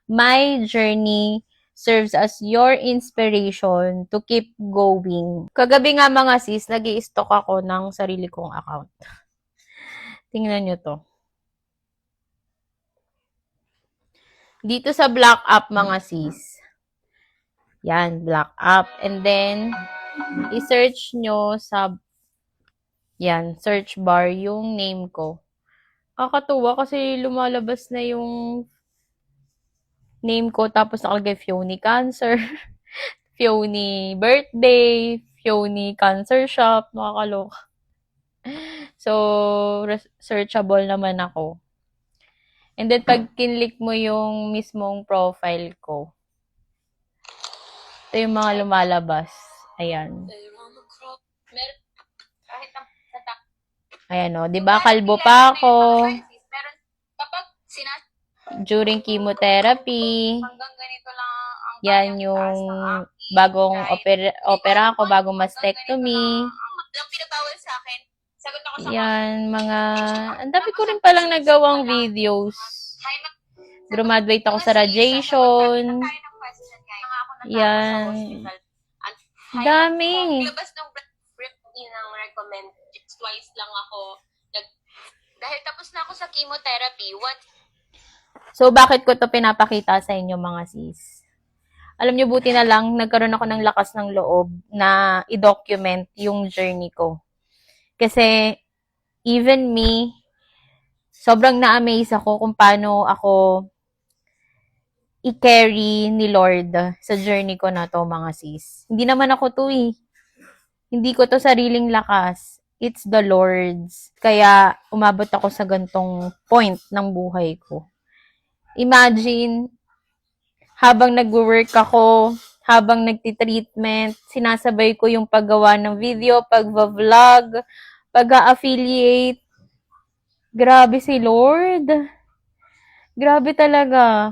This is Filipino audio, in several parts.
my journey serves as your inspiration to keep going. Kagabi nga mga sis, nag-i-stock ako ng sarili kong account. Tingnan nyo to. Dito sa Black App mga sis. Yan, Black App. And then, i-search nyo sa yan, search bar yung name ko. Kakatuwa kasi lumalabas na yung name ko tapos nakalagay Fioni Cancer, Fioni Birthday, Fioni Cancer Shop, nakakaloka. So, searchable naman ako. And then, pag kinlik mo yung mismong profile ko, ito yung mga lumalabas. Ayan. Ayan o, di ba? Kalbo pa ako. During chemotherapy. Yan yung bagong opera ko, bagong mastectomy. Yan, mga... Ang dami ko rin palang nagawang videos. Graduate ako sa radiation. Yan. Dami. Twice lang ako. Dahil tapos na ako sa chemotherapy, So, bakit ko to pinapakita sa inyo mga sis? Alam nyo, buti na lang, nagkaroon ako ng lakas ng loob na i-document yung journey ko. Kasi, even me, sobrang na-amaze ako kung paano ako i-carry ni Lord sa journey ko na to mga sis. Hindi naman ako to eh. Hindi ko to sariling lakas. It's the Lord's. Kaya umabot ako sa gantong point ng buhay ko. Imagine, habang nag-work ako, habang nagti-treatment, sinasabay ko yung paggawa ng video, pag-vlog, pag-affiliate. Grabe si Lord. Grabe talaga.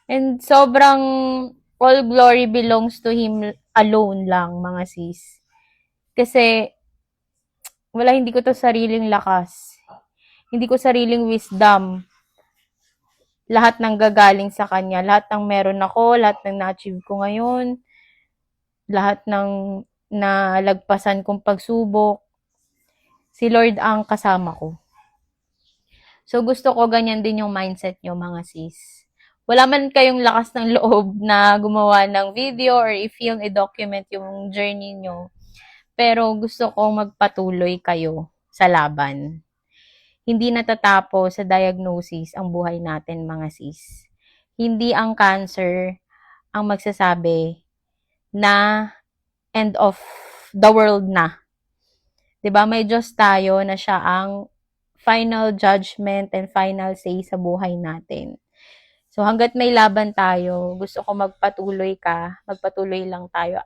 And sobrang all glory belongs to Him alone lang, mga sis. Kasi, hindi ko to sariling lakas. Hindi ko sariling wisdom. Lahat ng gagaling sa Kanya. Lahat ng meron ako, lahat ng na-achieve ko ngayon, lahat ng nalagpasan kong pagsubok, si Lord ang kasama ko. So, gusto ko ganyan din yung mindset nyo, mga sis. Wala man kayong lakas ng loob na gumawa ng video or i-film, i-document yung journey nyo. Pero gusto kong magpatuloy kayo sa laban. Hindi natatapos sa diagnosis ang buhay natin, mga sis. Hindi ang cancer ang magsasabi na end of the world na. 'Di ba? May Diyos tayo na siya ang final judgment and final say sa buhay natin. So hangga't may laban tayo, gusto ko magpatuloy lang tayo.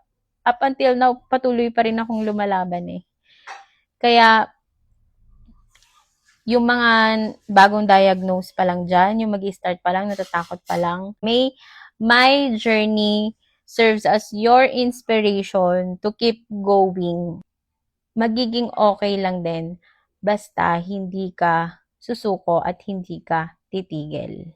Up until now, patuloy pa rin akong lumalaban eh. Kaya, yung mga bagong diagnose pa lang dyan, yung mag-start pa lang, natatakot pa lang, my journey serves as your inspiration to keep going. Magiging okay lang din, basta hindi ka susuko at hindi ka titigil.